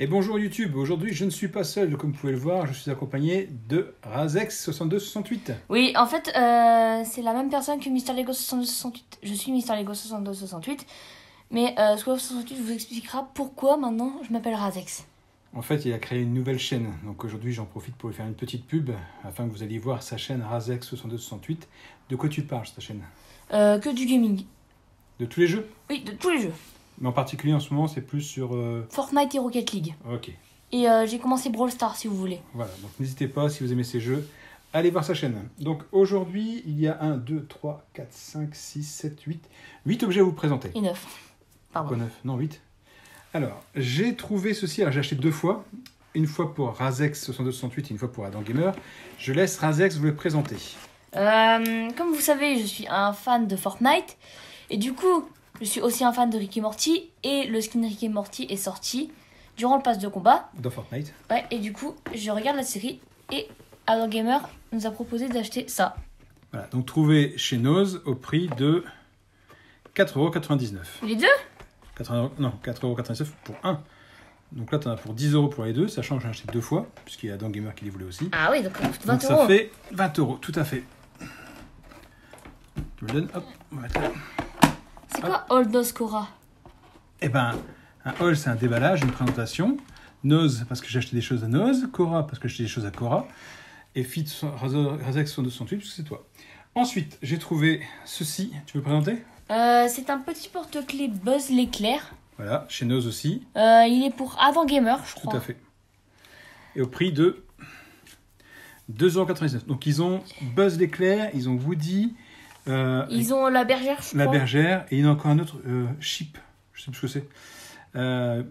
Et bonjour YouTube, aujourd'hui je ne suis pas seul comme vous pouvez le voir, je suis accompagné de Razex6268. Oui, en fait, c'est la même personne que Mister Lego 6268. Je suis Mister Lego 6268. Mais Square68 vous expliquera pourquoi maintenant je m'appelle Razex. En fait, il a créé une nouvelle chaîne, donc aujourd'hui j'en profite pour lui faire une petite pub afin que vous alliez voir sa chaîne Razex6268. De quoi tu parles, ta chaîne? Que du gaming. De tous les jeux? Oui, de tous les jeux. Mais en particulier en ce moment, c'est plus sur... Fortnite et Rocket League. Ok. Et j'ai commencé Brawl Stars si vous voulez. Voilà, donc n'hésitez pas, si vous aimez ces jeux, allez voir sa chaîne. Donc aujourd'hui, il y a 1, 2, 3, 4, 5, 6, 7, 8. 8 objets à vous présenter. Et 9. Pardon. Quoi 9? Non, 8. Alors, j'ai trouvé ceci, alors j'ai acheté 2 fois. Une fois pour Razex6268 et une fois pour Adam Gamer. Je laisse Razex vous le présenter. Comme vous savez, je suis un fan de Fortnite. Et du coup, je suis aussi un fan de Rick et Morty. Et le skin Rick et Morty est sorti durant le pass de combat. Dans Fortnite. Ouais, et du coup, je regarde la série. Et Adam Gamer nous a proposé d'acheter ça. Voilà, donc trouvé chez Noz au prix de 4,99 €. Les deux? 4,99 € pour un. Donc là, tu en as pour 10 € pour les deux, sachant que j'ai acheté 2 fois, puisqu'il y a Adam Gamer qui les voulait aussi. Ah oui, donc 20 Donc ça euros. fait 20 €, tout à fait. Tu me le donnes, hop, on va mettre là. C'est quoi Old Cora? Eh ben, un haul, c'est un déballage, une présentation. Noz, parce que j'ai acheté des choses à Noz. Cora, parce que j'ai acheté des choses à Cora. Et Fit Razex6268, parce que c'est toi. Ensuite, j'ai trouvé ceci. Tu veux le présenter? C'est un petit porte-clés Buzz l'éclair. Voilà, chez Noz aussi. Il est pour Adam Gamer, je crois. Tout à fait. Et au prix de 2,99 €. Donc ils ont Buzz l'éclair, ils ont Woody. Ils ont la bergère, je La crois. bergère. Et il y en a encore un autre, Chip. Je sais plus ce que c'est.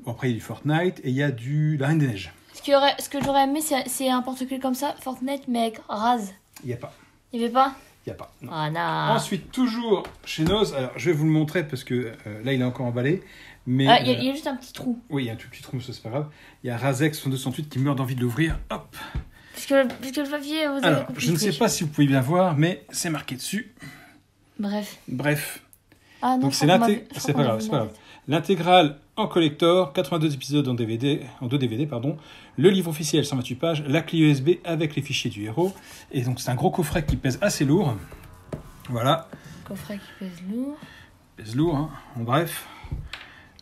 Bon, après, il y a du Fortnite et il y a la Reine des Neiges. Ce que j'aurais aimé, c'est un porte-clés comme ça, Fortnite, mais avec Raz. Il n'y a pas. Il n'y avait pas? Il n'y a pas. Non. Ah non. Ensuite, toujours chez Noz. Alors, je vais vous le montrer parce que là, il est encore emballé. Mais Ah, il y a juste un petit trou. oui, il y a un tout petit trou, ça c'est pas grave. Il y a Razex6268 qui meurt d'envie de l'ouvrir. Hop. Puisque le papier, vous avez Alors, compris. je ne sais pas si vous pouvez bien voir, mais c'est marqué dessus. Bref. Bref. Ah non, Donc c'est c'est pas grave, c'est pas grave. L'intégrale en collector, 82 épisodes en DVD, en 2 DVD, pardon. Le livre officiel, 128 pages, la clé USB avec les fichiers du héros. Et donc c'est un gros coffret qui pèse assez lourd. Voilà. Coffret qui pèse lourd. Pèse lourd, hein. En bref.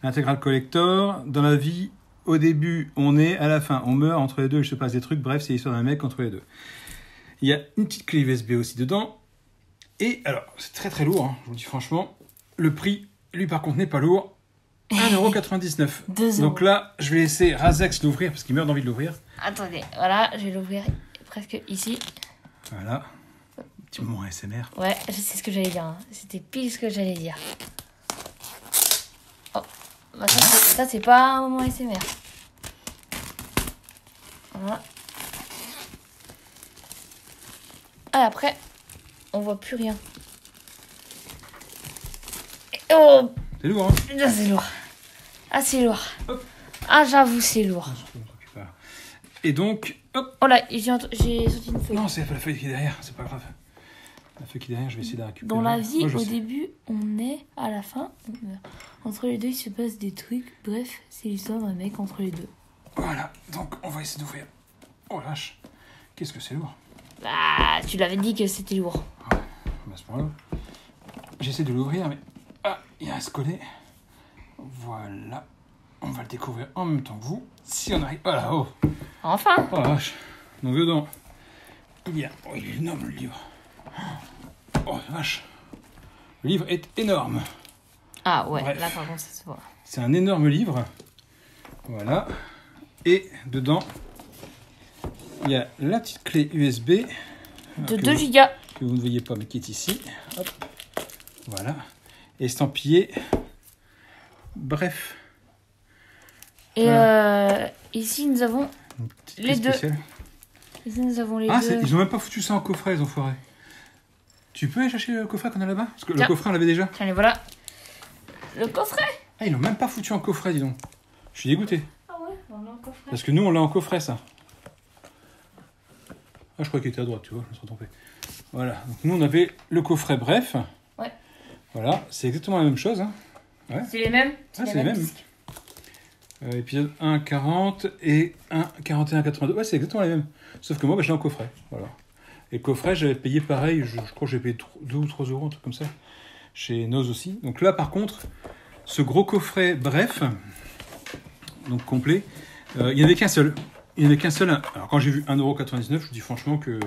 L'intégrale collector. Dans la vie, au début, on est, à la fin, on meurt, entre les deux, il se passe des trucs. Bref, c'est l'histoire d'un mec entre les deux. Il y a une petite clé USB aussi dedans. Et alors, c'est très très lourd, hein, je vous le dis franchement. Le prix, lui par contre, n'est pas lourd. 1,99 €. 2 €. Donc là, je vais laisser Razex l'ouvrir parce qu'il meurt d'envie de l'ouvrir. Attendez, voilà, je vais l'ouvrir presque ici. Voilà. Petit moment ASMR. Ouais, je sais ce que j'allais dire. Hein. C'était pile ce que j'allais dire. Oh, bah ça c'est pas un moment SMR. Voilà. Ah, après, on voit plus rien. Et oh, C'est lourd, hein? putain, c'est lourd. Ah, c'est lourd. Hop. Ah, j'avoue, c'est lourd. Et donc, hop. Oh là, j'ai sauté une feuille. Non, c'est la feuille qui est derrière, c'est pas grave. La feuille qui est derrière, je vais essayer de la récupérer. Dans la vie, Moi, je au sais. début, on est, à la fin, on meurt. Entre les deux, il se passe des trucs. Bref, c'est l'histoire d'un mec entre les deux. Voilà, donc on va essayer d'ouvrir. Oh lâche. Qu'est-ce que c'est lourd? Bah, tu l'avais dit que c'était lourd. Ouais, bah, c'est pas grave. J'essaie de l'ouvrir, mais... Ah, il reste collé. Voilà. On va le découvrir en même temps que vous. Si on arrive... Voilà, oh. Enfin. Oh la vache. Donc dedans, il y a... Oh, il est énorme le livre. Oh la vache. Le livre est énorme. Ah ouais, Bref. là par contre, ça se voit. C'est un énorme livre. Voilà. Et dedans, il y a la petite clé USB. De 2 gigas. Que vous ne voyez pas, mais qui est ici. Hop. Voilà. Estampillé. Bref. Et ici, nous avons Une petite les clé deux. spéciale. Ici, nous avons les Ah, deux. ils ont même pas foutu ça en coffret, les enfoirés. Tu peux aller chercher le coffret qu'on a là-bas? Parce que Tiens. le coffret, on l'avait déjà. Tiens, les voilà. Le coffret. Ah, ils l'ont même pas foutu en coffret, dis donc. Je suis dégoûté. Ah ouais, on l'a en coffret. Parce que nous, on l'a en coffret, ça. Ah, je crois qu'il était à droite, tu vois, je me suis trompé. Voilà. Donc, nous, on avait le coffret, bref. Ouais. Voilà, c'est exactement la même chose. Hein. C'est les mêmes. Ah, c'est les mêmes. disques. Épisode 1, 40 et 1, 41, 82. Ouais, c'est exactement les mêmes. Sauf que moi, je l'ai en coffret. Voilà. Et le coffret, j'avais payé pareil, je crois que j'ai payé 2 ou 3 euros, un truc comme ça. Chez Noz aussi. Donc là, par contre, ce gros coffret, bref, donc complet, il n'y en avait qu'un seul. Il n'y en avait qu'un seul. Alors quand j'ai vu 1,99 €, je vous dis franchement que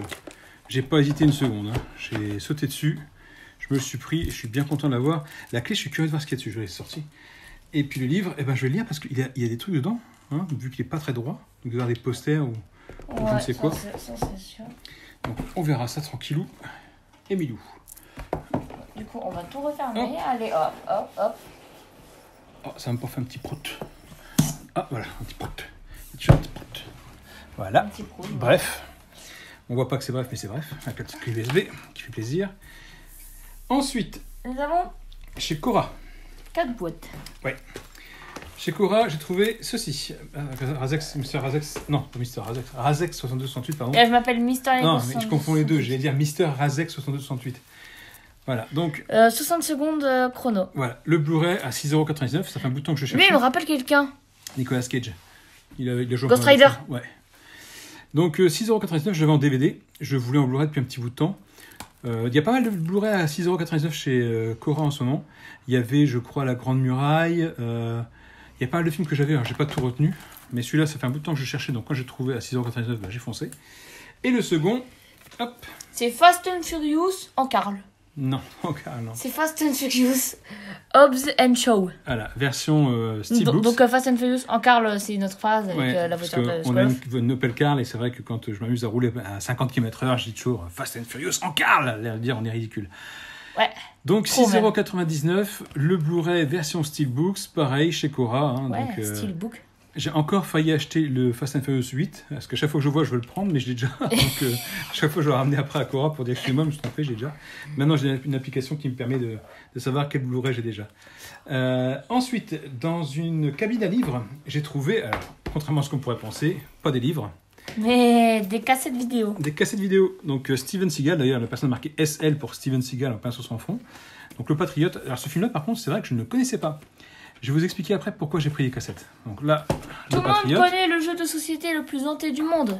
j'ai pas hésité une seconde. Hein. J'ai sauté dessus, je me le suis pris et je suis bien content de l'avoir. La clé, je suis curieux de voir ce qu'il y a dessus. Je vais la sortir. Et puis le livre, eh ben, je vais le lire parce qu'il y a des trucs dedans, hein, vu qu'il n'est pas très droit. Donc il doit y avoir des posters ou je ne sais quoi. Ça, c'est sûr. Donc on verra ça tranquillou et milou. Du coup, on va tout refermer. Hop. Allez, hop, hop, hop. Oh, ça va me pas faire un petit prout. Ah, voilà, un petit prout. Un petit prout. Voilà. Un petit prout, bref. On voit pas que c'est bref, mais c'est bref. Avec la petite clé USB qui fait plaisir. Ensuite, nous avons chez Cora. 4 boîtes. Ouais. Chez Cora, j'ai trouvé ceci. Razex, Mr. Razex. Non, pas Mr. Razex. Razex 6268, pardon. Et je m'appelle Mister. Non, mais je confonds les deux. J'allais dire Mr. Razex 6268. Voilà, donc. 60 secondes chrono. Voilà, le Blu-ray à 6,99 €. Ça fait un bout de temps que je cherche. Lui, il me rappelle quelqu'un. Nicolas Cage. Il a joué Ghost Rider. Ouais. Donc 6,99 €, je l'avais en DVD. Je voulais en Blu-ray depuis un petit bout de temps. Il y a pas mal de Blu-ray à 6,99 € chez Cora en ce moment. Il y avait, je crois, La Grande Muraille. Il y a pas mal de films que j'avais, j'ai pas tout retenu. Mais celui-là, ça fait un bout de temps que je cherchais. Donc quand j'ai trouvé à 6,99 €, j'ai foncé. Et le second, hop. C'est Fast and Furious en Carl. Non, non. C'est Fast and Furious Hobbs and Shaw. Voilà, version Steelbooks. Donc Fast and Furious en Carl, c'est notre phrase avec ouais, la voiture de on a une Opel Carl et c'est vrai que quand je m'amuse à rouler à 50 km/h, je dis toujours Fast and Furious en Carl. À dire, on est ridicule. Ouais. Donc 6,99 €, le Blu-ray version Steelbooks, pareil chez Cora. Hein, ouais, donc, Steelbook. J'ai encore failli acheter le Fast and Furious 8, parce qu'à chaque fois que je vois, je veux le prendre, mais je l'ai déjà. Donc, chaque fois, je vais le ramener après à Cora pour dire que moi, je me suis trompé, j'ai déjà. Maintenant, j'ai une application qui me permet de savoir quel Blu-ray j'ai déjà. Ensuite, dans une cabine à livres, j'ai trouvé, alors, contrairement à ce qu'on pourrait penser, pas des livres. Mais des cassettes vidéo. Des cassettes vidéo. Donc, Steven Seagal, d'ailleurs, la personne a marqué SL pour Steven Seagal en pinceau sur son fond. Donc, Le Patriote. Alors, ce film-là, par contre, c'est vrai que je ne le connaissais pas. Je vais vous expliquer après pourquoi j'ai pris les cassettes. Donc là, tout le monde connaît le jeu de société le plus hanté du monde.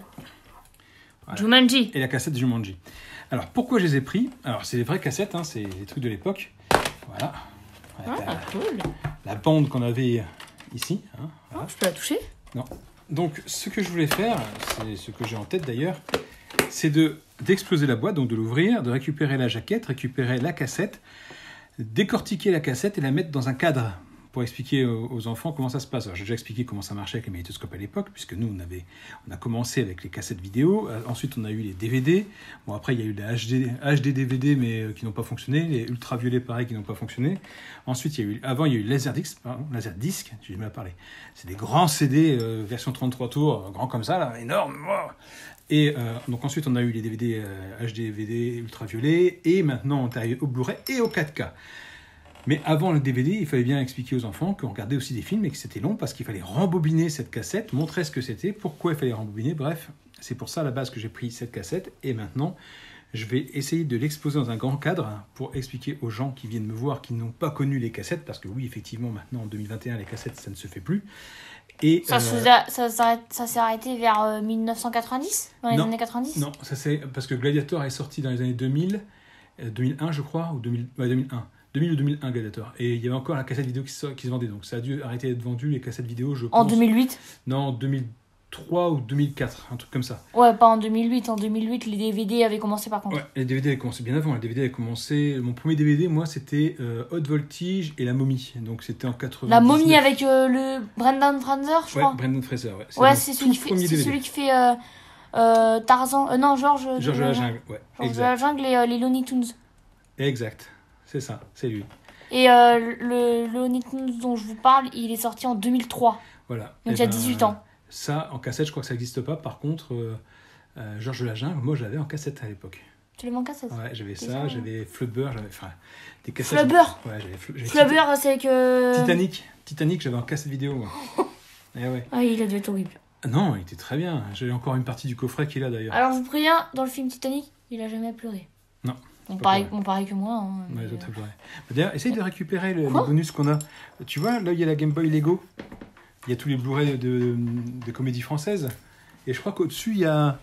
Voilà. Jumanji. Et la cassette Jumanji. Alors, pourquoi je les ai pris? Alors, c'est les vraies cassettes, hein, c'est les trucs de l'époque. Voilà. Cool. La bande qu'on avait ici. Hein, voilà. Je peux la toucher? Non. Donc, ce que je voulais faire, c'est ce que j'ai en tête d'ailleurs, c'est d'exploser la boîte, donc de l'ouvrir, de récupérer la jaquette, récupérer la cassette, décortiquer la cassette et la mettre dans un cadre pour expliquer aux enfants comment ça se passe. Alors, j'ai déjà expliqué comment ça marchait avec les magnétoscopes à l'époque, puisque nous, on a commencé avec les cassettes vidéo. Ensuite, on a eu les DVD. Bon, après, il y a eu les HD DVD, mais qui n'ont pas fonctionné. Les ultraviolets, pareil, qui n'ont pas fonctionné. Ensuite, il y a eu Laserdisc, j'ai mal parlé. C'est des grands CD, version 33 tours, grands comme ça, là, énormes. Et donc ensuite, on a eu les DVD HD DVD ultraviolets. Et maintenant, on est arrivé au Blu-ray et au 4K. Mais avant le DVD, il fallait bien expliquer aux enfants qu'on regardait aussi des films et que c'était long parce qu'il fallait rembobiner cette cassette, montrer ce que c'était, pourquoi il fallait rembobiner. Bref, c'est pour ça à la base que j'ai pris cette cassette. Et maintenant, je vais essayer de l'exposer dans un grand cadre pour expliquer aux gens qui viennent me voir, qui n'ont pas connu les cassettes, parce que oui, effectivement, maintenant en 2021, les cassettes, ça ne se fait plus. Et ça s'est arrêté vers 1990, dans les années 90? Non, ça c'est parce que Gladiator est sorti dans les années 2001 je crois, ou 2001. 2000 ou 2001 Gladiator. Et il y avait encore la cassette vidéo qui se vendait. Donc ça a dû arrêter d'être vendu, les cassettes vidéo, je pense. En 2008? Non, en 2003 ou 2004, un truc comme ça. Ouais, pas en 2008. En 2008, les DVD avaient commencé par contre. Ouais, les DVD avaient commencé bien avant. Les DVD avaient commencé... Mon premier DVD, moi, c'était Haute Voltige et La Momie. Donc c'était en 80. La Momie avec le Brendan Fraser, je crois. Ouais, Brendan Fraser, ouais. Ouais, c'est celui qui fait Tarzan... non, Georges de la Jungle, ouais. Georges de la Jungle et les Looney Tunes. Exact. C'est ça, c'est lui. Et le Looney Tunes dont je vous parle, il est sorti en 2003. Voilà. Donc il y a 18 ans. Ça, en cassette, je crois que ça n'existe pas. Par contre, Georges de la Jungle, moi, je l'avais en cassette à l'époque. Tu l'avais en cassette? Ouais, j'avais ça, j'avais Flubber, j'avais des cassettes. Flubber? Ouais, j'avais Flubber, c'est que... Titanic, j'avais en cassette vidéo, moi. Et ouais. Ah, il a dû être horrible. Non, il était très bien. J'ai encore une partie du coffret qu'il a d'ailleurs. Alors, je vous préviens, dans le film Titanic, il a jamais pleuré. Non. Pareil que moi. Hein, ouais, D'ailleurs, essaye de récupérer les bonus qu'on a. Tu vois, là, il y a la Game Boy Lego. il y a tous les Blu-ray de comédies françaises. Et je crois qu'au-dessus, il y a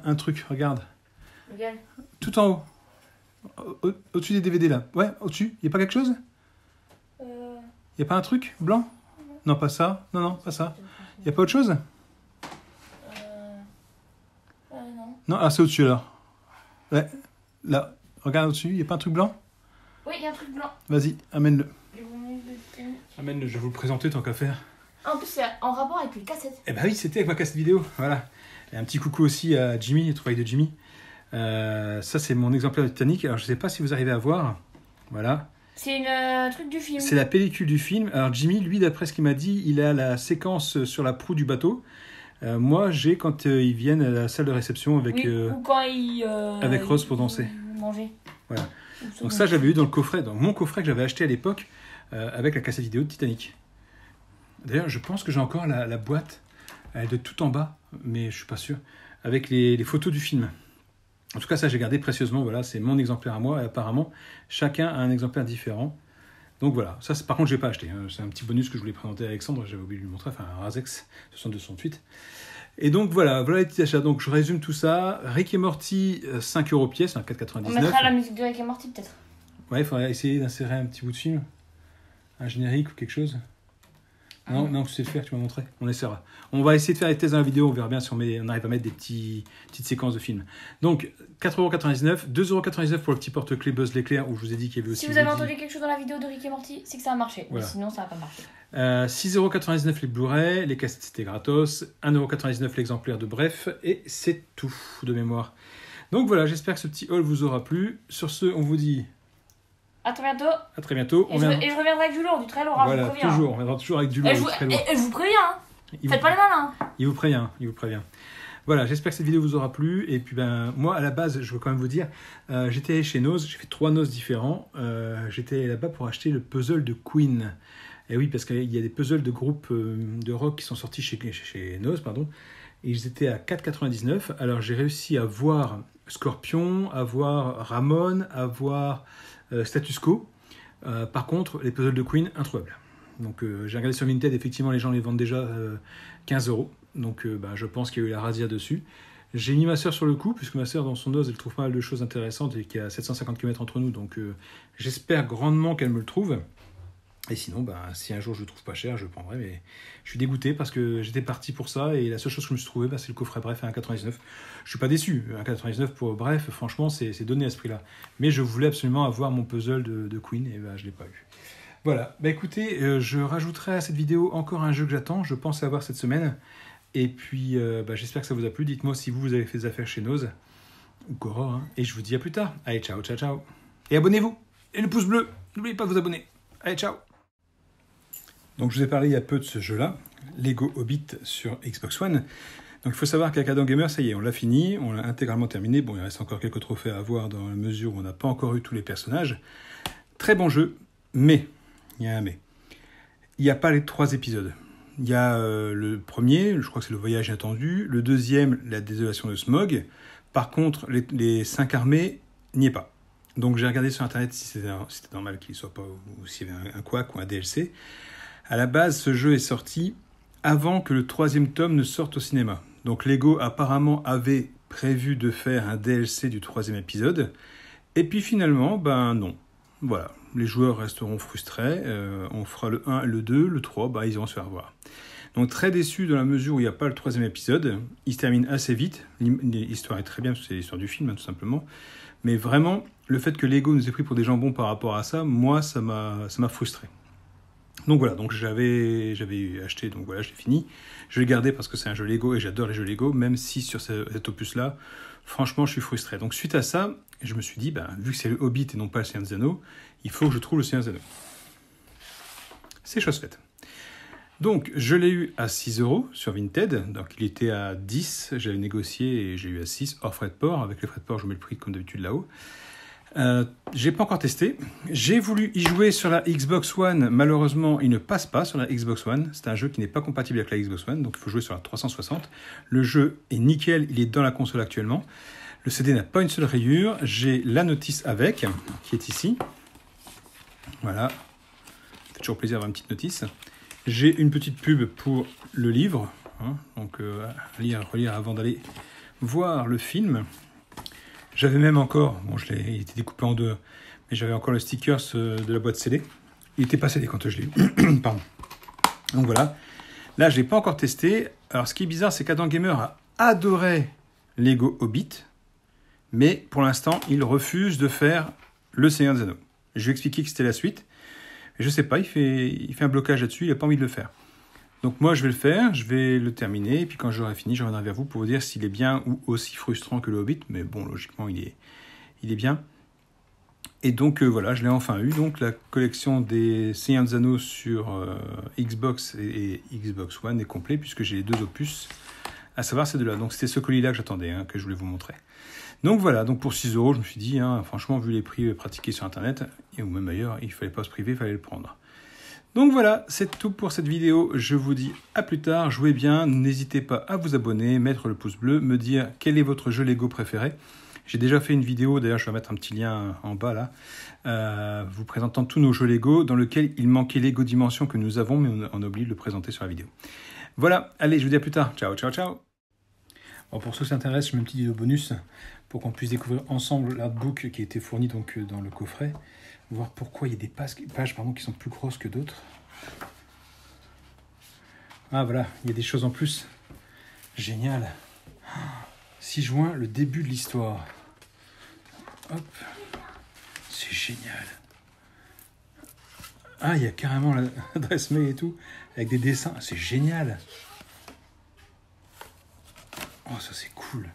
un truc, regarde. Lequel? Tout en haut. Au-dessus des DVD, là. Ouais, au-dessus. Il n'y a pas quelque chose? Il n'y a pas un truc blanc? Non, pas ça. Non, pas ça. Il n'y a pas autre chose? Non. Non, ah, c'est au-dessus, alors. Ouais, là. Regarde au-dessus, il n'y a pas un truc blanc? Oui, il y a un truc blanc. Vas-y, amène-le. Amène-le, je vais vous le présenter tant qu'à faire. En plus, c'est en rapport avec les cassettes. Eh ben oui, c'était avec ma cassette vidéo, voilà. Et un petit coucou aussi à Jimmy, le travail de Jimmy. Ça, c'est mon exemplaire de Titanic. Alors, je ne sais pas si vous arrivez à voir. Voilà. C'est une truc du film. C'est la pellicule du film. Alors, Jimmy, lui, d'après ce qu'il m'a dit, il a la séquence sur la proue du bateau. Moi, j'ai quand ils viennent à la salle de réception avec, ou quand ils... avec Rose pour danser. Manger. Voilà. Donc ça, j'avais eu dans le coffret, dans mon coffret que j'avais acheté à l'époque avec la cassette vidéo de Titanic. D'ailleurs, je pense que j'ai encore la boîte, elle est de tout en bas, mais je suis pas sûr, avec les photos du film. En tout cas, ça, j'ai gardé précieusement. Voilà, c'est mon exemplaire à moi. Et apparemment, chacun a un exemplaire différent. Donc voilà, ça, par contre, je n'ai pas acheté. Hein. C'est un petit bonus que je voulais présenter à Alexandre. J'avais oublié de lui montrer. Enfin, un Razex 6268. Et donc voilà les petits achats. Donc je résume tout ça. Rick et Morty, 5 € pièce, 4,99. On mettra la musique de Rick et Morty peut-être. Ouais, il faudrait essayer d'insérer un petit bout de film. Un générique ou quelque chose. Non, tu sais le faire, tu m'as montré. On essaiera. On va essayer de faire les tests dans la vidéo, on verra bien si on arrive à mettre des petites séquences de films. Donc, 4,99 €, 2,99 € pour le petit porte-clés Buzz l'éclair, où je vous ai dit qu'il y avait aussi... Si vous avez entendu quelque chose dans la vidéo de Rick et Morty, c'est que ça a marché. Voilà. Mais sinon, ça n'a pas marché. 6,99 € les Blu-ray, les cassettes c'était gratos, 1,99 € l'exemplaire de Bref, et c'est tout de mémoire. Donc voilà, j'espère que ce petit haul vous aura plu. Sur ce, on vous dit... À très bientôt. À très bientôt. Et je reviendrai avec du lourd, du très lourd. Voilà, je vous préviens. toujours. On reviendra toujours avec du lourd, du très lourd. Et je vous préviens. Faites pas les malins. Il vous prévient. Voilà, j'espère que cette vidéo vous aura plu. Et puis, moi, à la base, je veux quand même vous dire, j'étais chez Noz, j'ai fait 3 Noz différents. J'étais là-bas pour acheter le puzzle de Queen. Et oui, parce qu'il y a des puzzles de groupes de rock qui sont sortis chez Noz, pardon. Et ils étaient à 4,99 €. Alors, j'ai réussi à voir Scorpion, à voir Ramon, à voir Status Quo. Par contre, les puzzles de Queen, introuvables. Donc, j'ai regardé sur Vinted, effectivement, les gens les vendent déjà 15 €. Donc, je pense qu'il y a eu la razzia dessus. J'ai mis ma sœur sur le coup, puisque ma sœur, dans son dose, elle trouve pas mal de choses intéressantes et qu'il y a 750 km entre nous. Donc, j'espère grandement qu'elle me le trouve. Et sinon, si un jour je le trouve pas cher, je le prendrai. Mais je suis dégoûté parce que j'étais parti pour ça. Et la seule chose que je me suis trouvé, c'est le coffret Bref à 1,99 €. Je suis pas déçu. 1,99 € pour Bref, franchement, c'est donné à ce prix-là. Mais je voulais absolument avoir mon puzzle de Queen et je l'ai pas eu. Voilà. Écoutez, je rajouterai à cette vidéo encore un jeu que j'attends. Je pense avoir cette semaine. Et puis, j'espère que ça vous a plu. Dites-moi si vous avez fait des affaires chez Noz ou Cora. Hein. Et je vous dis à plus tard. Allez, ciao. Et abonnez-vous. Et le pouce bleu. N'oubliez pas de vous abonner. Allez, ciao. Donc, je vous ai parlé il y a peu de ce jeu-là, Lego Hobbit sur Xbox One. Donc, il faut savoir qu'avec Adam Gamer, ça y est, on l'a fini, on l'a intégralement terminé. Bon, il reste encore quelques trophées à avoir dans la mesure où on n'a pas encore eu tous les personnages. Très bon jeu, mais, il y a un mais. Il n'y a pas les 3 épisodes. Il y a le premier, je crois que c'est le voyage attendu. Le deuxième, la désolation de Smaug. Par contre, les 5 armées, n'y est pas. Donc, j'ai regardé sur Internet si c'était normal qu'il ne soit pas, ou s'il y avait un couac ou un DLC. À la base, ce jeu est sorti avant que le 3e tome ne sorte au cinéma. Donc Lego apparemment avait prévu de faire un DLC du 3e épisode. Et puis finalement, non. Voilà, les joueurs resteront frustrés. On fera le 1, le 2, le 3, ils vont se faire voir. Donc très déçu dans la mesure où il n'y a pas le 3e épisode. Il se termine assez vite. L'histoire est très bien, parce que c'est l'histoire du film, tout simplement. Mais vraiment, le fait que Lego nous ait pris pour des jambons par rapport à ça, moi, ça m'a frustré. Donc voilà, j'avais acheté, donc voilà, j'ai fini. Je l'ai gardé parce que c'est un jeu Lego et j'adore les jeux Lego, même si sur cet opus-là, franchement, je suis frustré. Donc suite à ça, je me suis dit, vu que c'est le Hobbit et non pas le Seigneur des Anneaux, il faut que je trouve le Seigneur des Anneaux. C'est chose faite. Donc je l'ai eu à 6 € sur Vinted, donc il était à 10, j'avais négocié et j'ai eu à 6, hors frais de port. Avec les frais de port, je mets le prix comme d'habitude là-haut. J'ai pas encore testé. J'ai voulu y jouer sur la Xbox One. Malheureusement, il ne passe pas sur la Xbox One. C'est un jeu qui n'est pas compatible avec la Xbox One, donc il faut jouer sur la 360. Le jeu est nickel, il est dans la console actuellement. Le CD n'a pas une seule rayure. J'ai la notice avec, qui est ici. Voilà. Ça fait toujours plaisir d'avoir une petite notice. J'ai une petite pub pour le livre, hein, donc à lire, relire avant d'aller voir le film. J'avais même encore, bon, il était découpé en deux, mais j'avais encore le sticker de la boîte scellée. Il n'était pas scellé quand je l'ai eu. Pardon. Donc voilà. Là, je ne l'ai pas encore testé. Alors, ce qui est bizarre, c'est qu'Adam Gamer a adoré Lego Hobbit, mais pour l'instant, il refuse de faire le Seigneur des Anneaux. Je lui ai expliqué que c'était la suite. Je ne sais pas, il fait un blocage là-dessus, il n'a pas envie de le faire. Donc moi, je vais le faire, je vais le terminer, et puis quand j'aurai fini, je reviendrai vers vous pour vous dire s'il est bien ou aussi frustrant que le Hobbit. Mais bon, logiquement, il est bien. Et donc voilà, je l'ai enfin eu. Donc la collection des Seigneur des Anneaux sur Xbox et Xbox One est complet, puisque j'ai les 2 opus, à savoir ces deux-là. Donc c'était ce colis-là que j'attendais, hein, que je voulais vous montrer. Donc voilà, donc pour 6 €, je me suis dit, hein, franchement, vu les prix pratiqués sur Internet, ou même ailleurs, il ne fallait pas se priver, il fallait le prendre. Donc voilà, c'est tout pour cette vidéo. Je vous dis à plus tard, jouez bien, n'hésitez pas à vous abonner, mettre le pouce bleu, me dire quel est votre jeu Lego préféré. J'ai déjà fait une vidéo, d'ailleurs je vais mettre un petit lien en bas là, vous présentant tous nos jeux Lego, dans lequel il manquait Lego Dimension que nous avons, mais on a oublié de le présenter sur la vidéo. Voilà, allez, je vous dis à plus tard. Ciao, ciao, ciao. Bon, pour ceux qui s'intéressent, je mets un petit vidéo bonus pour qu'on puisse découvrir ensemble l'artbook qui a été fourni donc dans le coffret. Voir pourquoi il y a des pages qui sont plus grosses que d'autres. Ah voilà, il y a des choses en plus. Génial. 6 juin, le début de l'histoire. Hop. C'est génial. Ah, il y a carrément l'adresse mail et tout, avec des dessins. C'est génial. Oh, ça c'est cool.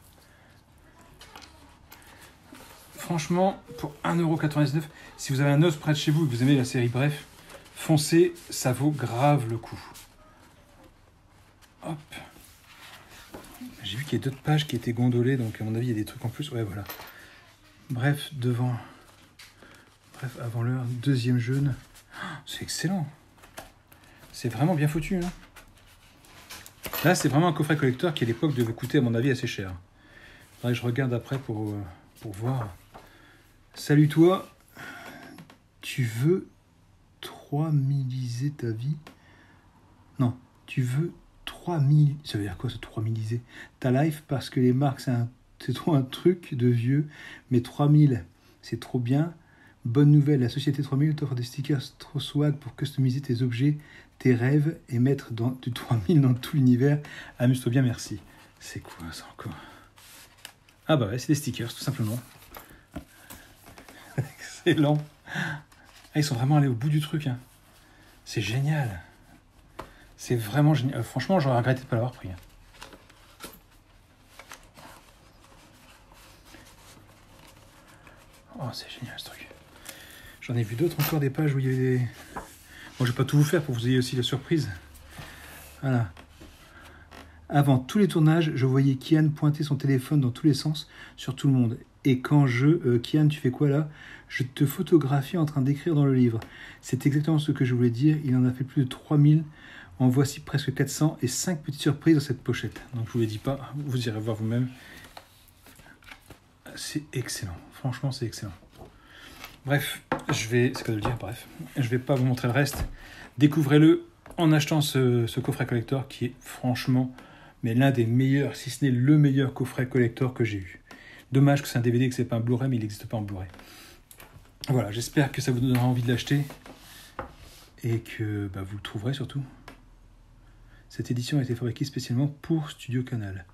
Franchement, pour 1,99 €, si vous avez un os près de chez vous et que vous aimez la série Bref, foncez, ça vaut grave le coup. Hop. J'ai vu qu'il y a d'autres pages qui étaient gondolées, donc à mon avis, il y a des trucs en plus. Ouais, voilà. Bref, devant. Bref, avant l'heure, 2e jaune. C'est excellent. C'est vraiment bien foutu. Hein. Là, c'est vraiment un coffret collector qui, à l'époque, devait coûter, à mon avis, assez cher. Faudrait que je regarde après pour voir. Salut toi. Tu veux 3000iser ta vie? Non, tu veux 3000... Ça veut dire quoi, ce 3000iser ta life? Parce que les marques, c'est trop un truc de vieux. Mais 3000, c'est trop bien. Bonne nouvelle, la société 3000 t'offre des stickers trop swag pour customiser tes objets, tes rêves et mettre du 3000 dans tout l'univers. Amuse-toi bien, merci. C'est quoi ça encore? Ah bah ouais, c'est des stickers, tout simplement. Excellent. Ah, ils sont vraiment allés au bout du truc. Hein. C'est génial. C'est vraiment génial. Franchement, j'aurais regretté de ne pas l'avoir pris. Oh, c'est génial ce truc. J'en ai vu d'autres encore, des pages où il y avait des... Bon, je vais pas tout vous faire pour que vous ayez aussi la surprise. Voilà. Avant tous les tournages, je voyais Kian pointer son téléphone dans tous les sens sur tout le monde. Et quand Kian, tu fais quoi là? Je te photographie en train d'écrire dans le livre. C'est exactement ce que je voulais dire. Il en a fait plus de 3000. En voici presque 400 et 5 petites surprises dans cette pochette. Donc je vous les dis pas, vous irez voir vous-même. C'est excellent. Franchement, c'est excellent. Bref, c'est quoi de le dire, bref. Je vais pas vous montrer le reste. Découvrez-le en achetant ce coffret collector qui est franchement mais l'un des meilleurs, si ce n'est le meilleur coffret collector que j'ai eu. Dommage que c'est un DVD et que c'est pas un Blu-ray, mais il n'existe pas en Blu-ray. Voilà, j'espère que ça vous donnera envie de l'acheter et que vous le trouverez surtout. Cette édition a été fabriquée spécialement pour Studio Canal.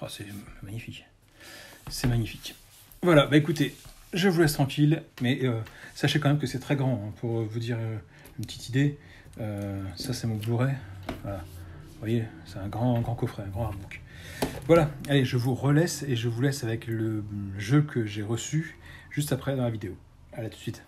Oh, c'est magnifique. C'est magnifique. Voilà, écoutez, je vous laisse tranquille, mais sachez quand même que c'est très grand. Hein, pour vous dire une petite idée, ça c'est mon Blu-ray. Voilà. Vous voyez, c'est un grand coffret, un grand artbook. Voilà, allez, je vous relaisse et je vous laisse avec le jeu que j'ai reçu juste après dans la vidéo. Allez, à tout de suite.